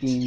3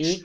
1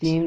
3